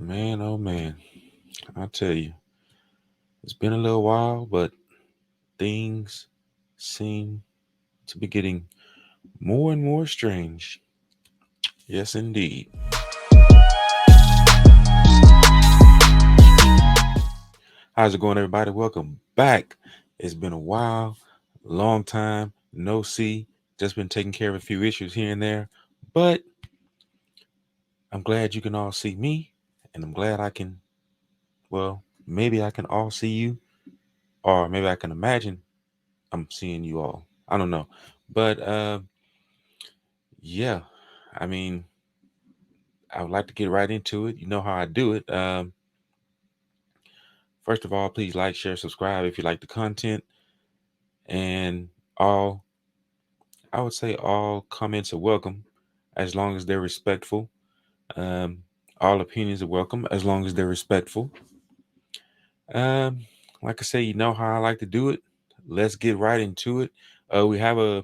Man, oh man, I tell you, it's been a little while, but things seem to be getting more and more strange. Yes, indeed. How's it going, everybody? Welcome back. It's been a while, long time, no see. Just been taking care of a few issues here and there, but I'm glad you can all see me, and I'm glad I can, well, maybe I can all see you, or maybe I can imagine I'm seeing you all. I don't know. But yeah, I mean, I would like to get right into it. You know how I do it. First of all, please like, share, subscribe if you like the content. And all, I would say all comments are welcome as long as they're respectful. Um, all opinions are welcome as long as they're respectful. Um, like I say, you know how I like to do it. Let's get right into it. We have a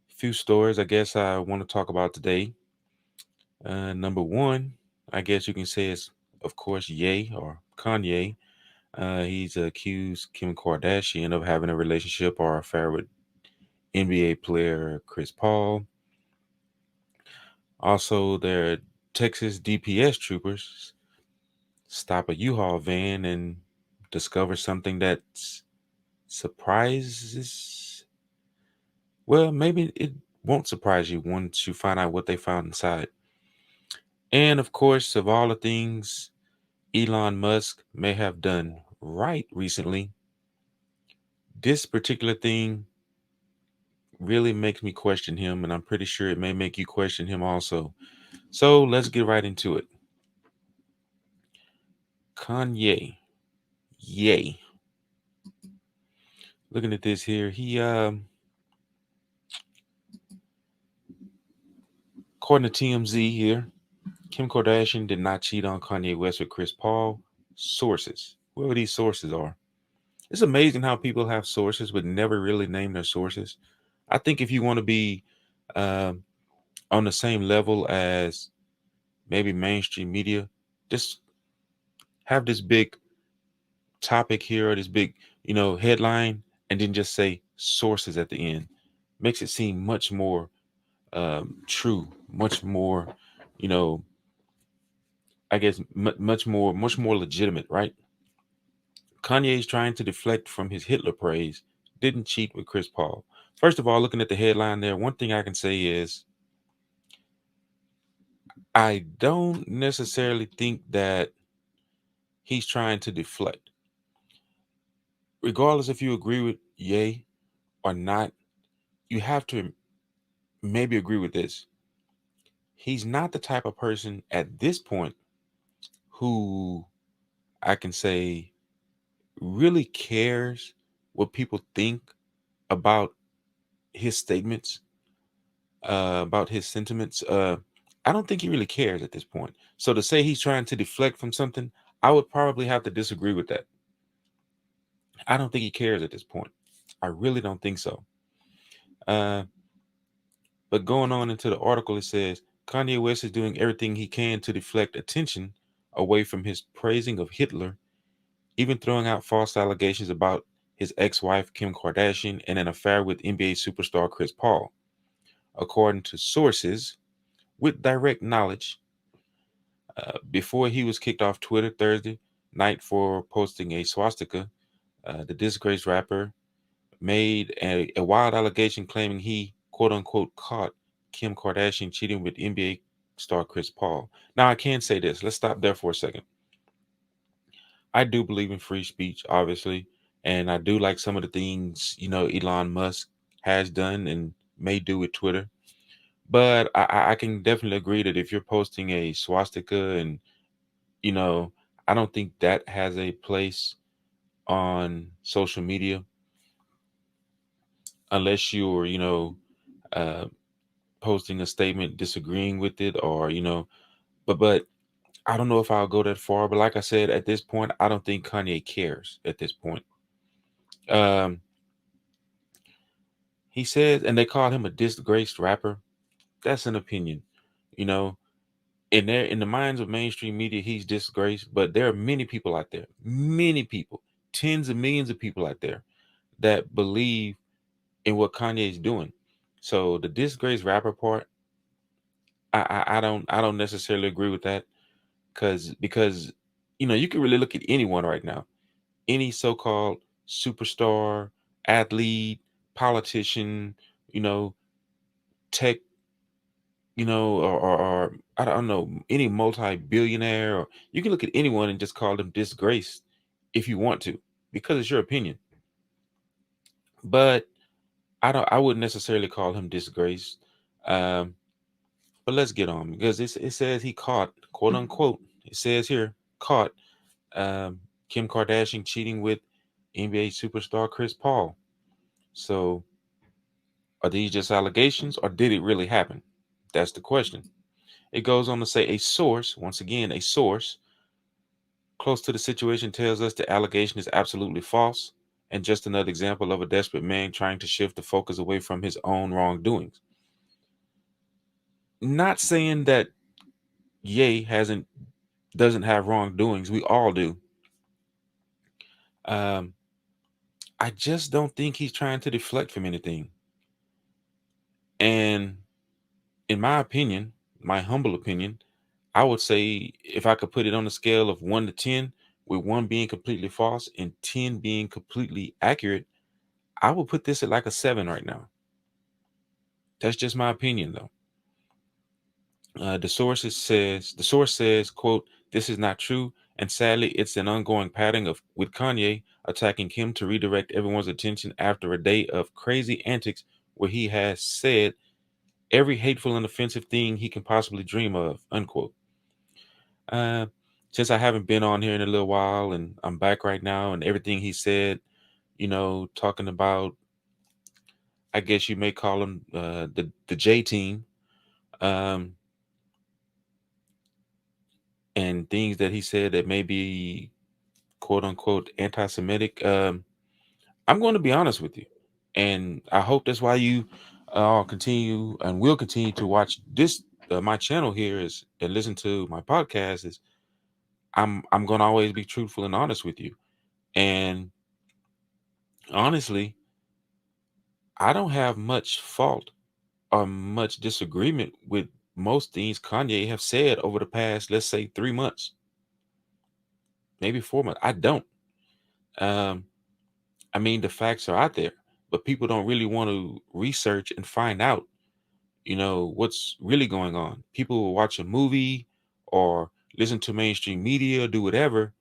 few stories I guess I want to talk about today. Number one, I guess you can say is, of course, Ye or Kanye. He's accused Kim Kardashian of having a relationship or affair with NBA player Chris Paul. Also, their Texas DPS troopers stop a U-Haul van and discover something that surprises. Well, maybe it won't surprise you once you find out what they found inside. And of course, of all the things Elon Musk may have done right recently, this particular thing really makes me question him, and I'm pretty sure it may make you question him also. So let's get right into it. Kanye, yay! Looking at this here, according to TMZ here, Kim Kardashian did not cheat on Kanye West with Chris Paul. Sources, whoever these sources are. It's amazing how people have sources but never really name their sources. I think if you want to be um, on the same level as maybe mainstream media, just have this big topic here or this big, headline, and then just say sources at the end. Makes it seem much more true, much more, you know, I guess much more legitimate, right? Kanye's trying to deflect from his Hitler praise. Didn't cheat with Chris Paul. First of all, looking at the headline there, one thing I can say is I don't necessarily think that he's trying to deflect. Regardless if you agree with Ye or not, you have to maybe agree with this. He's not the type of person at this point who I can say really cares what people think about his statements, about his sentiments. I don't think he really cares at this point. So to say he's trying to deflect from something, I would probably have to disagree with that. I don't think he cares at this point. I really don't think so. Uh, but going on into the article, it says Kanye West is doing everything he can to deflect attention away from his praising of Hitler, even throwing out false allegations about his ex-wife Kim Kardashian and an affair with NBA superstar Chris Paul. According to sources with direct knowledge, before he was kicked off Twitter Thursday night for posting a swastika, the disgraced rapper made a wild allegation claiming he, quote unquote, caught Kim Kardashian cheating with NBA star Chris Paul. Now, I can say this. Let's stop there for a second. I do believe in free speech, obviously, and I do like some of the things, Elon Musk has done and may do with Twitter. But I can definitely agree that if you're posting a swastika and, you know, I don't think that has a place on social media unless you're, uh, posting a statement disagreeing with it or, but I don't know if I'll go that far. But like I said, at this point, I don't think Kanye cares at this point. Um, he says, and they call him a disgraced rapper. That's an opinion. You know, in the minds of mainstream media, he's disgraced. But there are many people out there, many people, tens of millions of people out there that believe in what Kanye is doing. So the disgraced rapper part, I don't necessarily agree with that, because you can really look at anyone right now, any so-called superstar, athlete, politician, you know, tech, or I don't know, any multi-billionaire, or you can look at anyone and just call them disgraced if you want to, because it's your opinion. But I wouldn't necessarily call him disgraced. Um, but let's get on, because it says he caught, quote unquote. It says here caught Kim Kardashian cheating with NBA superstar Chris Paul. So are these just allegations, or did it really happen? That's the question. It goes on to say a source, once again, a source close to the situation tells us the allegation is absolutely false and just another example of a desperate man trying to shift the focus away from his own wrongdoings. Not saying that Ye hasn't doesn't have wrongdoings. We all do. Um, I just don't think he's trying to deflect from anything. And in my opinion, my humble opinion, I would say if I could put it on a scale of 1 to 10, with 1 being completely false and 10 being completely accurate, I would put this at like a 7 right now. That's just my opinion, though. The source says, quote, "This is not true, and sadly, it's an ongoing pattern of with Kanye attacking Kim to redirect everyone's attention after a day of crazy antics where he has said every hateful and offensive thing he can possibly dream of," unquote. Uh, since I haven't been on here in a little while and I'm back right now, and everything he said, talking about, I guess you may call him the J team, um, and things that he said that may be quote unquote anti-Semitic. I'm going to be honest with you, and I hope that's why you continue and will continue to watch this my channel here is and listen to my podcast. Is I'm going to always be truthful and honest with you, and honestly, I don't have much fault or much disagreement with most things Kanye have said over the past, let's say, 3 months, maybe 4 months. I don't. Um, I mean, the facts are out there, but people don't really want to research and find out, what's really going on. People will watch a movie or listen to mainstream media, do whatever,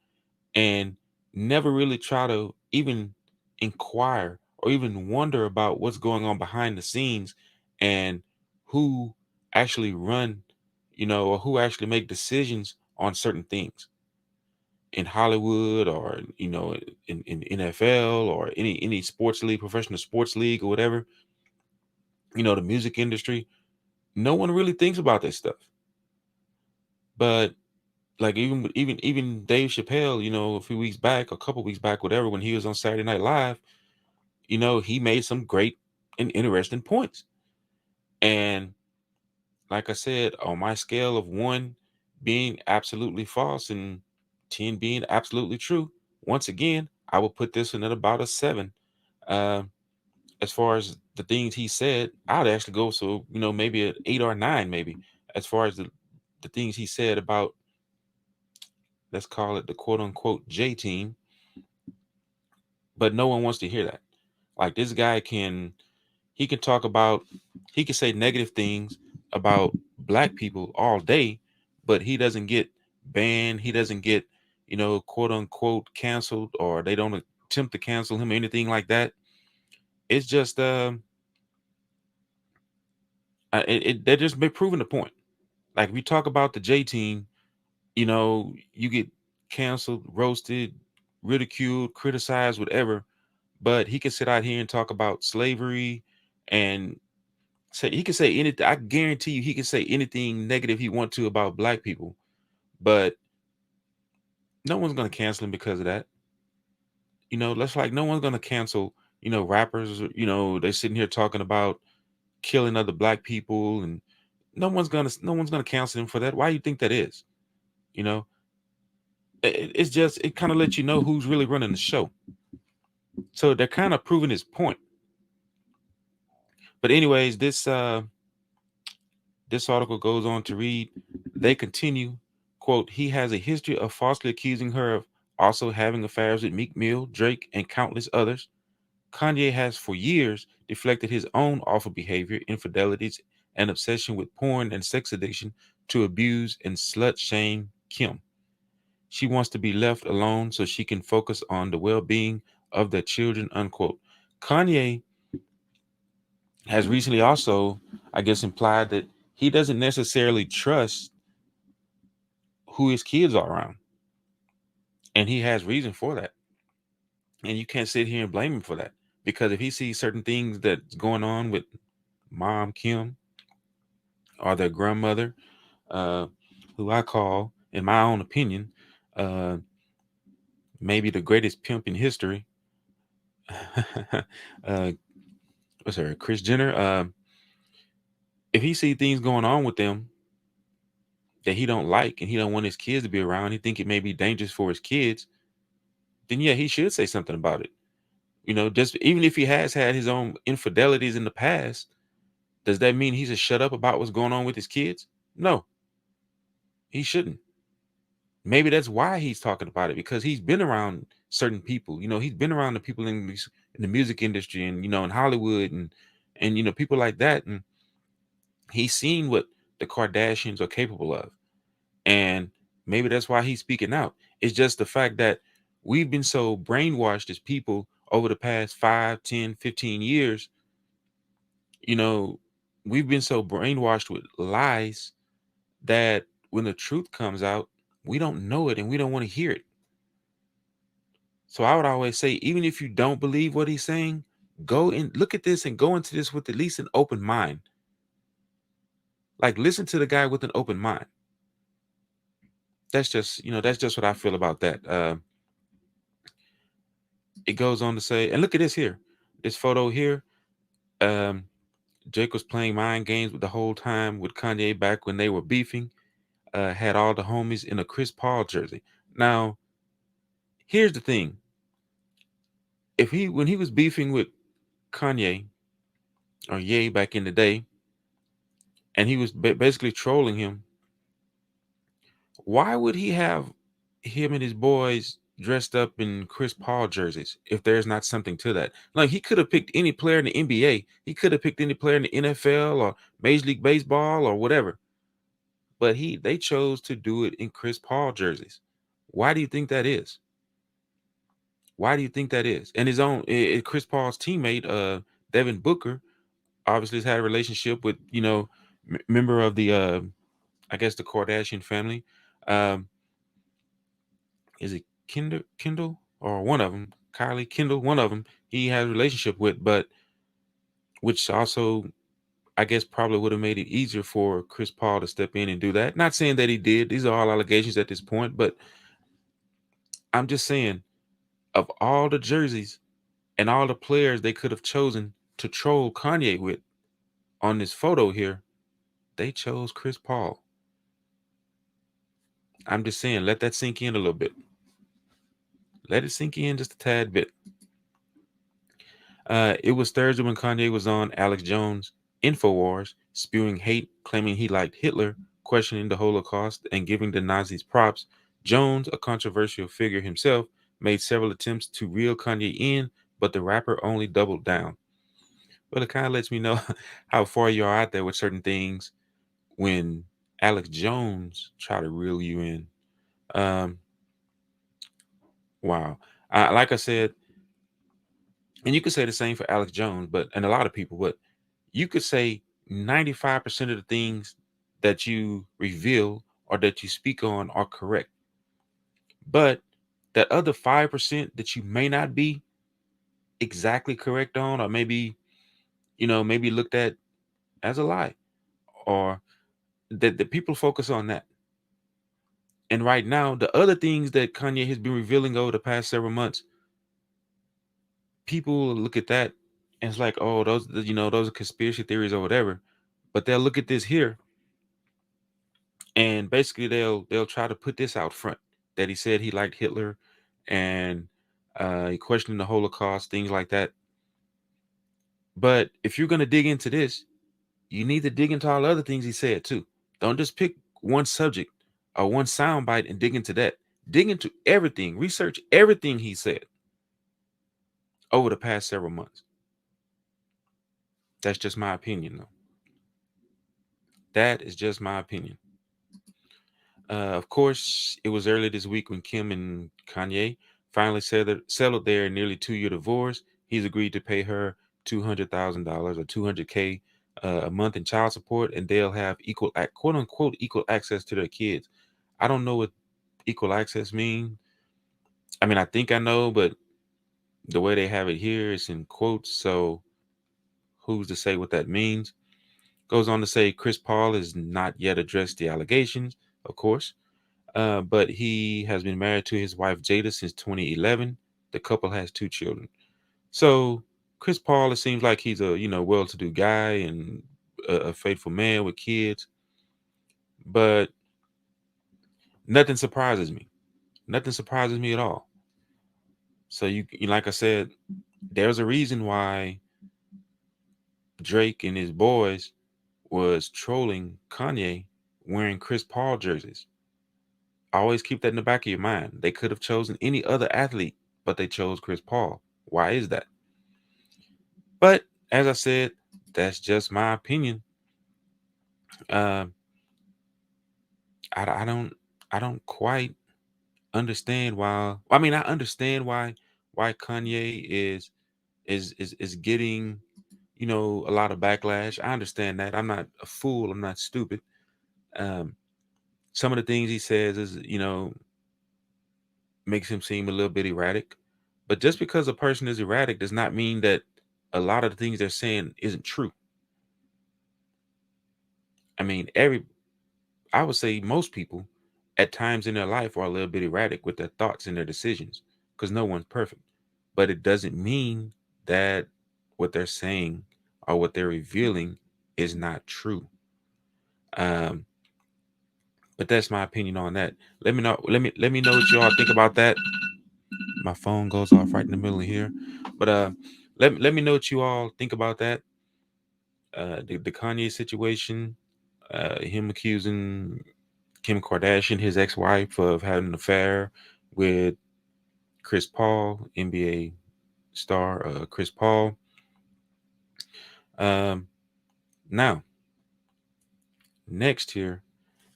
and never really try to even inquire or even wonder about what's going on behind the scenes and who actually run, or who actually make decisions on certain things in Hollywood, or in NFL, or any sports league, professional sports league, or whatever. The music industry. No one really thinks about this stuff. But like even Dave Chappelle, a few weeks back, a couple weeks back, whatever, when he was on Saturday Night Live, he made some great and interesting points. And like I said, on my scale of 1 being absolutely false and 10 being absolutely true, once again, I would put this in at about a 7. Uh, as far as the things he said, I'd actually go so maybe an 8 or a 9, maybe, as far as the things he said about, let's call it the quote unquote J team. But no one wants to hear that. Like, this guy he can talk about, he can say negative things about black people all day, but he doesn't get banned. He doesn't get, quote unquote canceled, or they don't attempt to cancel him or anything like that. It's just, they're just proving the point. Like, we talk about the J team, you get canceled, roasted, ridiculed, criticized, whatever. But he can sit out here and talk about slavery and say, he can say anything. I guarantee you he can say anything negative he want to about black people, but no one's gonna cancel him because of that. That's like no one's gonna cancel, rappers, they're sitting here talking about killing other black people and No one's gonna cancel him for that. Why do you think that is? You know, it's just it kind of lets you know who's really running the show. So they're kind of proving his point. But anyways, this article goes on to read, they continue, quote, he has a history of falsely accusing her of also having affairs with Meek Mill, Drake, and countless others. Kanye has for years deflected his own awful behavior, infidelities, and obsession with porn and sex addiction to abuse and slut shame Kim. She wants to be left alone so she can focus on the well being of their children, unquote. Kanye has recently also, I guess, implied that he doesn't necessarily trust who his kids are around. And he has reason for that. And you can't sit here and blame him for that. Because if he sees certain things that's going on with mom Kim or their grandmother, uh, who I call, in my own opinion, uh, maybe the greatest pimp in history, uh, what's her, Chris Jenner, if he see things going on with them that he don't like and he don't want his kids to be around, he think it may be dangerous for his kids, then yeah, he should say something about it. Just even if he has had his own infidelities in the past, does that mean he should shut up about what's going on with his kids? No, he shouldn't. Maybe that's why he's talking about it, because he's been around certain people. He's been around the people in the music industry and in Hollywood and people like that, and he's seen what the Kardashians are capable of. And maybe that's why he's speaking out. It's just the fact that we've been so brainwashed as people over the past 5, 10, 15 years. you know, we've been so brainwashed with lies that when the truth comes out, we don't know it and we don't want to hear it. So I would always say, even if you don't believe what he's saying, go and look at this and go into this with at least an open mind. Like, listen to the guy with an open mind. That's just what I feel about that. It goes on to say, and look at this here, this photo here. Um, Jake was playing mind games with the whole time with Kanye back when they were beefing. Had all the homies in a Chris Paul jersey. Now, here's the thing: when he was beefing with Kanye or Ye back in the day, and he was basically trolling him, why would he have him and his boys dressed up in Chris Paul jerseys if there's not something to that? Like, he could have picked any player in the NBA, he could have picked any player in the NFL or Major League Baseball or whatever, but they chose to do it in Chris Paul jerseys. Why do you think that is? Why do you think that is? And his own Chris Paul's teammate, Devin Booker, obviously has had a relationship with member of the I guess the Kardashian family. Um, is it Kendall or one of them? Kylie Kendall, one of them. He has a relationship with, but which also I guess probably would have made it easier for Chris Paul to step in and do that. Not saying that he did. These are all allegations at this point, but I'm just saying, of all the jerseys and all the players they could have chosen to troll Kanye with on this photo here, they chose Chris Paul. I'm just saying, let that sink in a little bit. Let it sink in just a tad bit. It was Thursday when Kanye was on Alex Jones' InfoWars, spewing hate, claiming he liked Hitler, questioning the Holocaust, and giving the Nazis props. Jones, a controversial figure himself, made several attempts to reel Kanye in, but the rapper only doubled down. Well, it kind of lets me know how far you are out there with certain things when Alex Jones try to reel you in. Um, wow. Like I said, and you could say the same for Alex Jones, and a lot of people, but you could say 95% of the things that you reveal or that you speak on are correct. But that other 5% that you may not be exactly correct on, or maybe looked at as a lie, or that the people focus on that. And right now, the other things that Kanye has been revealing over the past several months, people look at that and it's like, oh, those are conspiracy theories or whatever. But they'll look at this here. And basically they'll try to put this out front that he said he liked Hitler, and he questioned the Holocaust, things like that. But if you're going to dig into this, you need to dig into all the other things he said too. Don't just pick one subject or one soundbite and dig into that. Dig into everything. Research everything he said over the past several months. That's just my opinion, though. That is just my opinion. Of course, it was early this week when Kim and Kanye finally settled their nearly 2-year divorce. He's agreed to pay her $200,000 or 200K a month in child support, and they'll have quote unquote equal access to their kids. I don't know what equal access means. I mean, I think I know, but the way they have it here is in quotes, so who's to say what that means? Goes on to say Chris Paul has not yet addressed the allegations, of course. But he has been married to his wife Jada since 2011. The couple has 2 children. So Chris Paul, it seems like he's a well-to-do guy and a faithful man with kids. But nothing surprises me. Nothing surprises me at all. So like I said, there's a reason why Drake and his boys was trolling Kanye wearing Chris Paul jerseys. Always keep that in the back of your mind. They could have chosen any other athlete, but they chose Chris Paul. Why is that? But as I said, that's just my opinion. Uh, I don't quite understand why. I mean, I understand why Kanye is getting a lot of backlash. I understand that. I'm not a fool. I'm not stupid. Um, some of the things he says is makes him seem a little bit erratic. But just because a person is erratic does not mean that a lot of the things they're saying isn't true. I mean, I would say most people at times in their life are a little bit erratic with their thoughts and their decisions because no one's perfect. But it doesn't mean that what they're saying or what they're revealing is not true. Um, but that's my opinion on that. Let me know. Let me know what you all think about that. My phone goes off right in the middle of here. But let me know what you all think about that. The Kanye situation, him accusing Kim Kardashian, his ex-wife, of having an affair with Chris Paul, NBA star Chris Paul. Um, Now, next here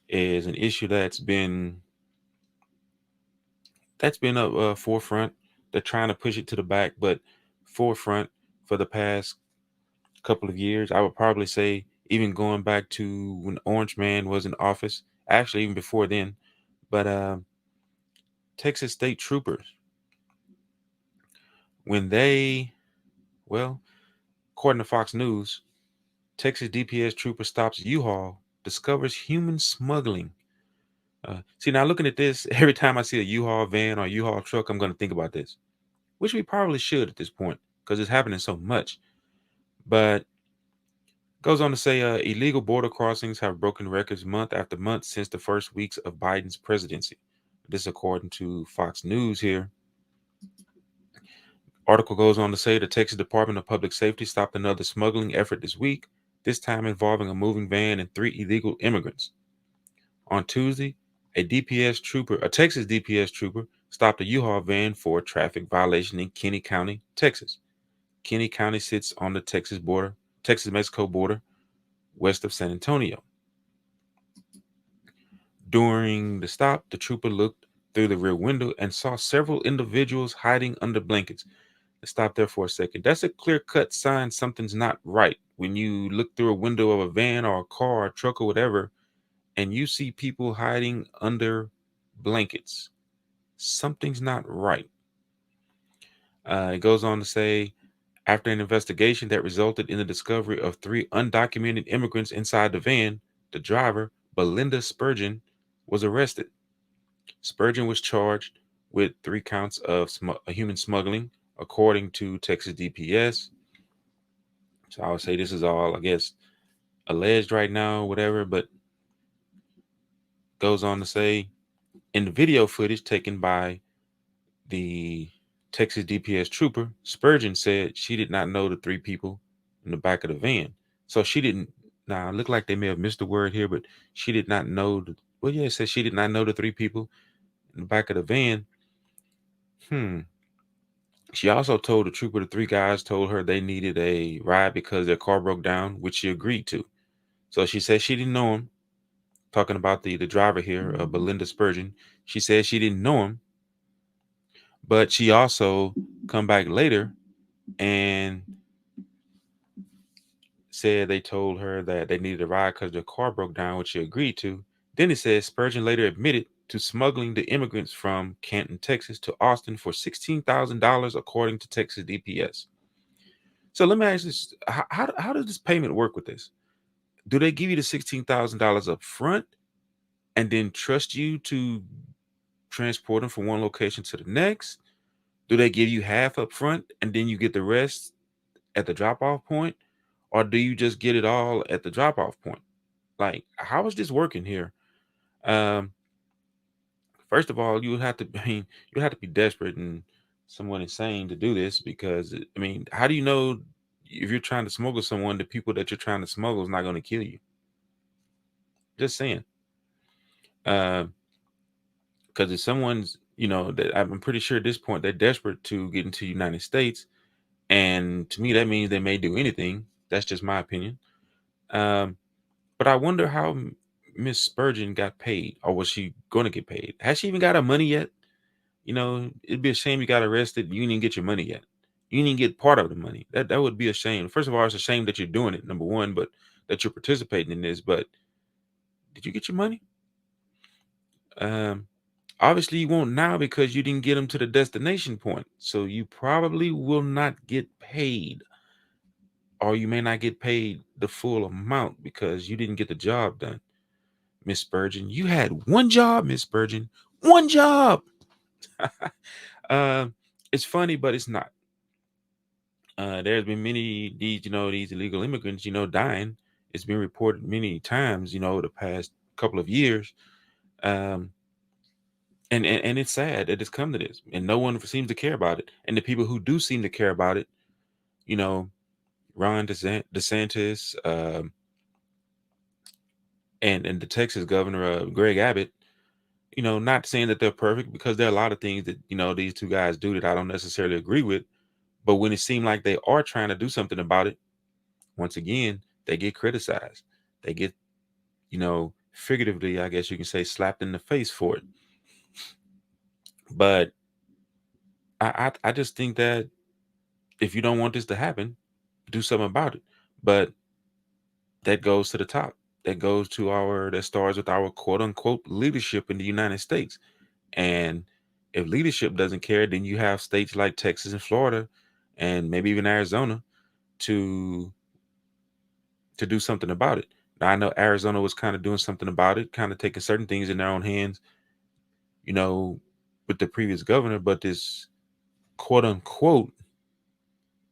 is an issue that's been up forefront. They're trying to push it to the back, but forefront for the past couple of years. I would probably say even going back to when Orange Man was in office, actually even before then. But Texas state troopers, when well, according to Fox News, Texas DPS trooper stops U-Haul, discovers human smuggling. See, now looking at this, every time I see a U-Haul van or U-Haul truck, I'm going to think about this, which we probably should at this point because it's happening so much. But goes on to say illegal border crossings have broken records month after month since the first weeks of Biden's presidency. This according to Fox News here. Article goes on to say the Texas Department of Public Safety stopped another smuggling effort this week, this time involving a moving van and 3 illegal immigrants. On Tuesday, a Texas DPS trooper, stopped a U-Haul van for a traffic violation in Kinney County, Texas. Kinney County sits on the Texas-Mexico border, west of San Antonio. During the stop, the trooper looked through the rear window and saw several individuals hiding under blankets. Let's stop there for a second. That's a clear-cut sign something's not right. When you look through a window of a van or a car or a truck or whatever, and you see people hiding under blankets, something's not right. It goes on to say, after an investigation that resulted in the discovery of 3 undocumented immigrants inside the van, the driver, Belinda Spurgeon, was arrested. Spurgeon was charged with 3 counts of human smuggling, according to Texas DPS. So I would say this is all, I guess, alleged right now, whatever. But Goes on to say, in the video footage taken by the Texas DPS trooper, Spurgeon said she did not know the three people in the back of the van. So she didn't. Now, it looked like they may have missed the word here, but she did not know. Well, yeah, it says she did not know the three people in the back of the van. Hmm. She also told the trooper the three guys told her they needed a ride because their car broke down, which she agreed to. So she said she didn't know him. Talking about the driver here, Belinda Spurgeon. She said she didn't know him, but she also come back later and said they told her that they needed a ride because their car broke down, which she agreed to. Then it says Spurgeon later admitted to smuggling the immigrants from Canton, Texas to Austin for $16,000, according to Texas DPS. So let me ask this: how does this payment work with this? Do they give you the $16,000 up front and then trust you to transport them from one location to the next? Do they give you half up front and then you get the rest at the drop off point? Or do you just get it all at the drop off point? Like, how is this working here? Um, First of all, you would have to, I mean, you have to be desperate and someone insane to do this because, I mean, how do you know if you're trying to smuggle someone, the people that you're trying to smuggle is not going to kill you? Just saying. Because if someone's, that I'm pretty sure at this point they're desperate to get into the United States, and to me that means they may do anything. That's just my opinion. Um, but I wonder how Miss Spurgeon got paid, or was she going to get paid? Has she even got her money yet? It'd be a shame you got arrested. You didn't get your money yet. You didn't get part of the money. That would be a shame. First of all, it's a shame that you're doing it, number one, but that you're participating in this. But did you get your money? Um, Obviously, you won't now because you didn't get them to the destination point. So you probably will not get paid, or you may not get paid the full amount because you didn't get the job done. Miss Spurgeon, you had one job, Miss Spurgeon, one job. uh, it's funny, but it's not. There's been many these illegal immigrants, dying. It's been reported many times, the past couple of years. Um, and it's sad that it's come to this, and no one seems to care about it. And the people who do seem to care about it, you know, Ron DeSantis, and the Texas governor, Greg Abbott. Not saying that they're perfect because there are a lot of things that these two guys do that I don't necessarily agree with. But when it seemed like they are trying to do something about it, once again, they get criticized. They get, figuratively, I guess you can say, slapped in the face for it. But I just think that if you don't want this to happen, do something about it. But that goes to the top. That starts with our quote unquote leadership in the United States. And if leadership doesn't care, then you have states like Texas and Florida and maybe even Arizona to do something about it. Now, I know Arizona was kind of doing something about it, kind of taking certain things in their own hands, you know, with the previous governor, but this quote unquote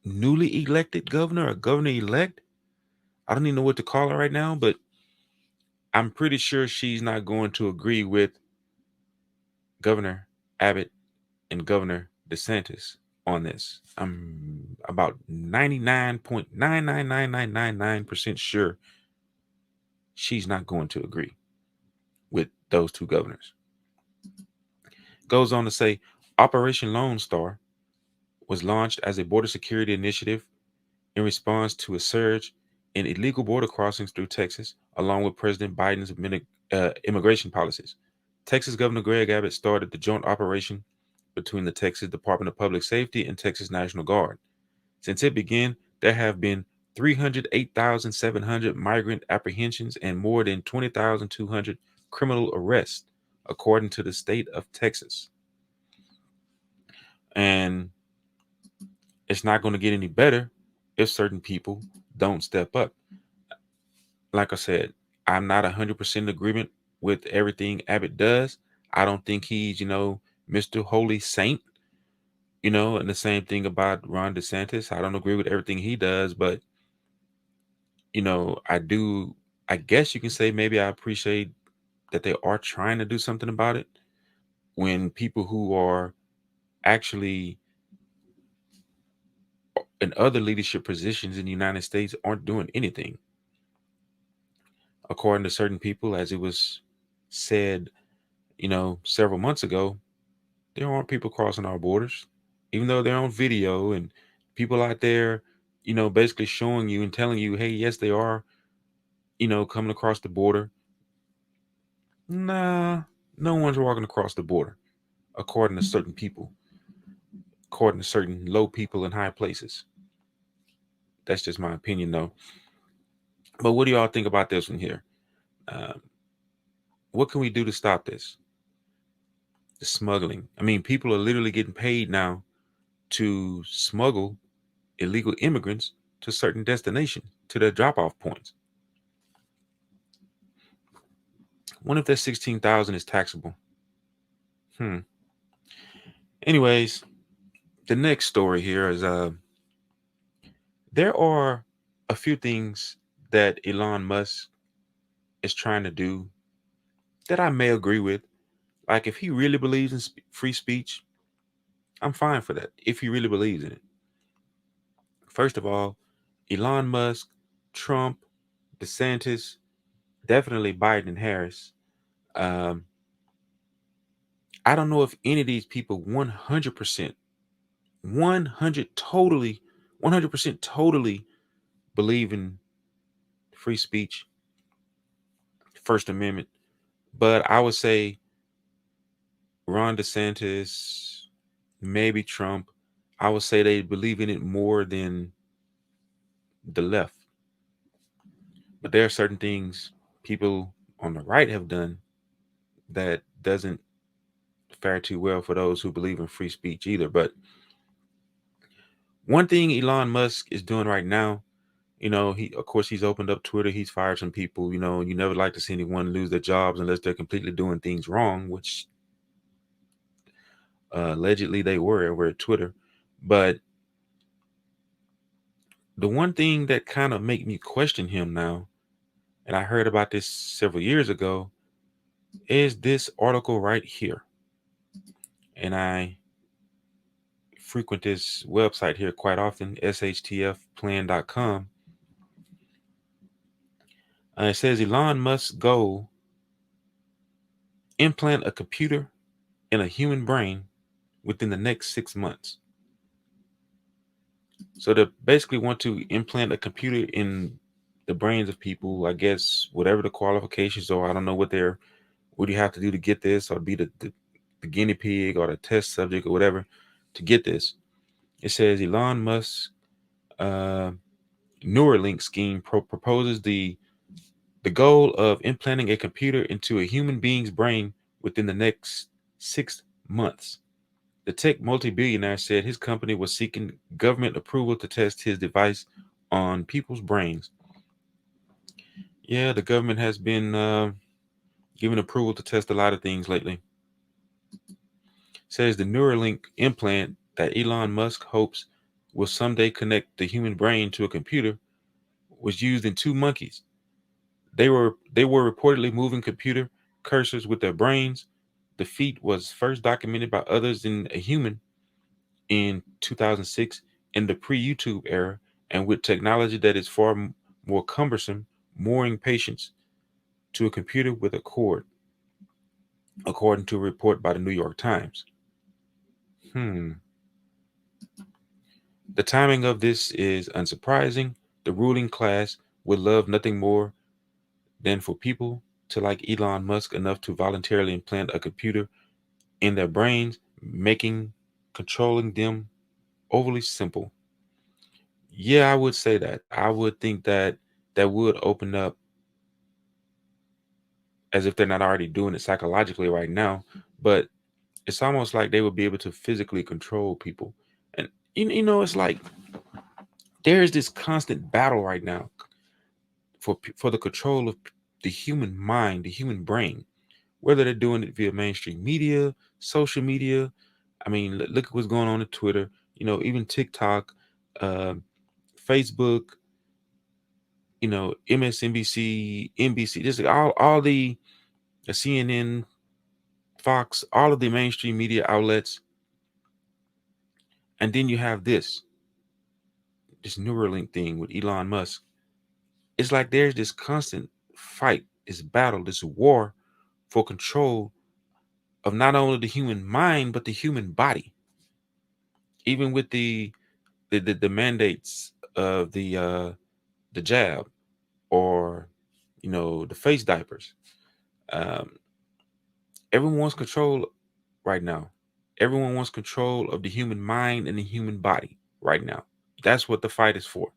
newly elected governor or governor elect, I don't even know what to call her right now, but I'm pretty sure she's not going to agree with Governor Abbott and Governor DeSantis on this. I'm about 99.99999% sure she's not going to agree with those two governors. Goes on to say Operation Lone Star was launched as a border security initiative in response to a surge in illegal border crossings through Texas, along with President Biden's immigration policies. Texas Governor Greg Abbott started the joint operation between the Texas Department of Public Safety and Texas National Guard. Since it began, there have been 308,700 migrant apprehensions and more than 20,200 criminal arrests, according to the state of Texas. And it's not going to get any better if certain people don't step up. Like I said, I'm not 100% in agreement with everything Abbott does. I don't think he's, Mr. Holy Saint, and the same thing about Ron DeSantis. I don't agree with everything he does, but, I guess you can say maybe I appreciate that they are trying to do something about it when people who are actually in other leadership positions in the United States aren't doing anything. According to certain people, as it was said, several months ago, there aren't people crossing our borders, even though they're on video and people out there, basically showing you and telling you, hey, yes, they are, coming across the border. Nah, no one's walking across the border, according to certain people, according to certain low people in high places. That's just my opinion, though. But what do y'all think about this one here? Um, what can we do to stop this? The smuggling. I mean, people are literally getting paid now to smuggle illegal immigrants to certain destinations, to their drop-off points. What if that 16,000 is taxable? Anyways, the next story here is there are a few things that Elon Musk is trying to do that I may agree with. Like if he really believes in free speech, I'm fine for that. If he really believes in it. First of all, Elon Musk, Trump, DeSantis, definitely Biden and Harris. Um, I don't know if any of these people 100%, 100% totally believe in free speech, First Amendment. But I would say Ron DeSantis, maybe Trump, I would say they believe in it more than the left. But there are certain things people on the right have done that doesn't fare too well for those who believe in free speech either. But one thing Elon Musk is doing right now, he's opened up Twitter, he's fired some people, you never like to see anyone lose their jobs unless they're completely doing things wrong, which allegedly they were over at Twitter. But the one thing that kind of make me question him now, and I heard about this several years ago, is this article right here. And I frequent this website here quite often, shtfplan.com. It says Elon Musk's goal: implant a computer in a human brain within the next 6 months. So they basically want to implant a computer in the brains of people, I guess, whatever the qualifications are. I don't know what do you have to do to get this, or be the guinea pig or the test subject or whatever to get this. It says Elon Musk uh, Neuralink scheme proposes the goal of implanting a computer into a human being's brain within the next 6 months. The tech multi-billionaire said his company was seeking government approval to test his device on people's brains. Yeah, the government has been given approval to test a lot of things lately. Says the Neuralink implant that Elon Musk hopes will someday connect the human brain to a computer was used in two monkeys. They were reportedly moving computer cursors with their brains. The feat was first documented by others in a human in 2006 in the pre-YouTube era, and with technology that is far more cumbersome, mooring patients to a computer with a cord, according to a report by the New York Times. Hmm. The timing of this is unsurprising. The ruling class would love nothing more than for people to like Elon Musk enough to voluntarily implant a computer in their brains, making controlling them overly simple. Yeah, I would say that. I would think that that would open up, as if they're not already doing it psychologically right now, but it's almost like they would be able to physically control people. And it's like there is this constant battle right now for the control of the human mind, the human brain, whether they're doing it via mainstream media, social media. I mean, look at what's going on Twitter, even TikTok, uh, Facebook, MSNBC, NBC, just all the the CNN, Fox, all of the mainstream media outlets. And then you have this Neuralink thing with Elon Musk. It's like there's this constant fight, this battle, this war for control of not only the human mind but the human body. Even with the mandates of the jab, or the face diapers. Um, everyone wants control right now. Everyone wants control of the human mind and the human body right now. That's what the fight is for.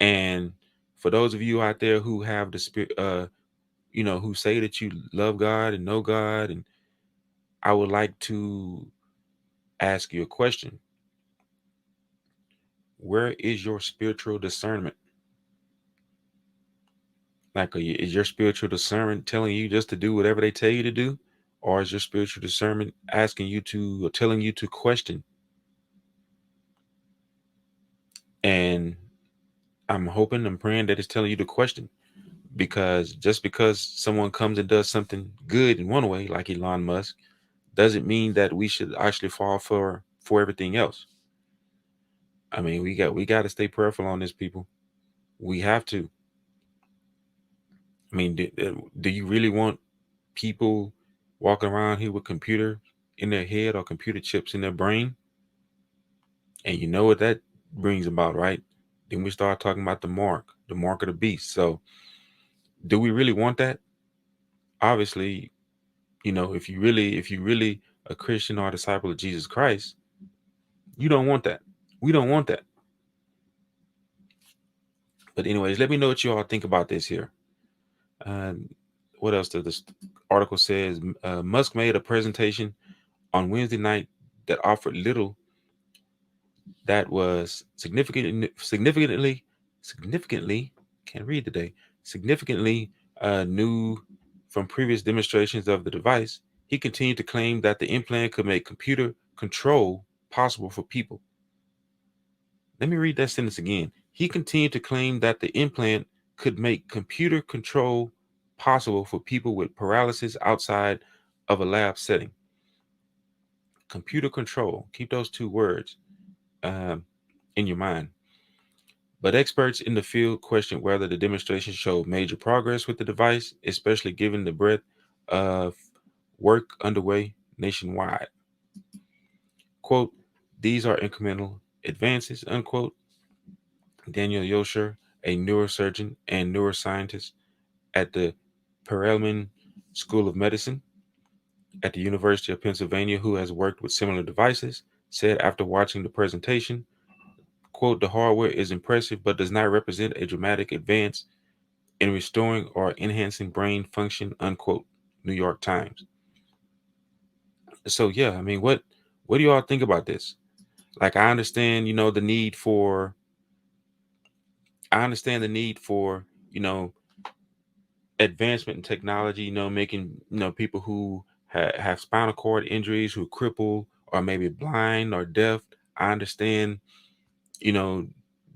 And for those of you out there who have the spirit, who say that you love God and know God, and I would like to ask you a question. Where is your spiritual discernment? Like, is your spiritual discernment telling you just to do whatever they tell you to do? Or is your spiritual discernment asking you to, or telling you to question? And I'm hoping and praying that it's telling you to question, because just because someone comes and does something good in one way, like Elon Musk, doesn't mean that we should actually fall for everything else. I mean, we got to stay prayerful on this, people. We have to. I mean, do you really want people walking around here with computer in their head or computer chips in their brain? And you know what that brings about, right? Then we start talking about the mark of the beast. So do we really want that? Obviously, if you really a Christian or a disciple of Jesus Christ, you don't want that. We don't want that. But anyways, let me know what you all think about this here. Um, what else does this article says? Musk made a presentation on Wednesday night that offered little that was significantly can't read today, significantly new from previous demonstrations of the device. He continued to claim that the implant could make computer control possible for people. Let me read that sentence again. He continued to claim that the implant could make computer control possible for people with paralysis outside of a lab setting. Computer control. Keep those two words um, in your mind. But experts in the field questioned whether the demonstration showed major progress with the device, especially given the breadth of work underway nationwide. Quote, these are incremental advances, unquote. Daniel Yosher, a neurosurgeon and neuroscientist at the Perelman School of Medicine at the University of Pennsylvania, who has worked with similar devices, said after watching the presentation, quote, the hardware is impressive but does not represent a dramatic advance in restoring or enhancing brain function, unquote. New York Times. So yeah, I mean, what do you all think about this? Like, I understand the need for, advancement in technology, making, people who have spinal cord injuries, who cripple or maybe blind or deaf. I understand, you know,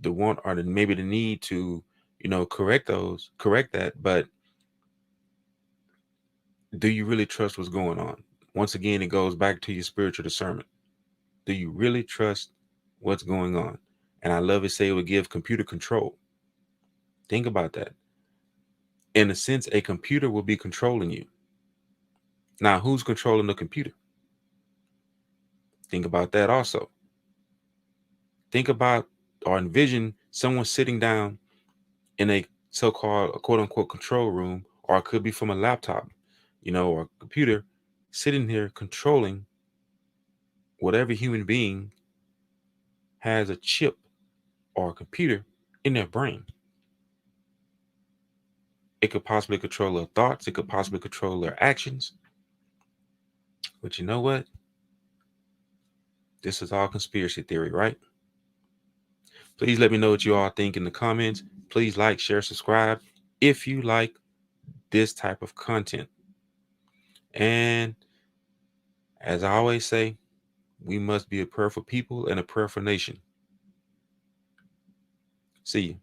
the want or maybe the need to, correct that. But do you really trust what's going on? Once again, it goes back to your spiritual discernment. Do you really trust what's going on? And I love it say it would give computer control. Think about that. In a sense, a computer will be controlling you. Now, who's controlling the computer? Think about that also. Think about or envision someone sitting down in a so-called quote unquote control room, or it could be from a laptop, or a computer, sitting here controlling whatever human being has a chip or a computer in their brain. It could possibly control their thoughts. It could possibly control their actions. But you know what? This is all conspiracy theory, right? Please let me know what you all think in the comments. Please like, share, subscribe if you like this type of content. And as I always say, we must be a prayerful people and a prayerful nation. See you.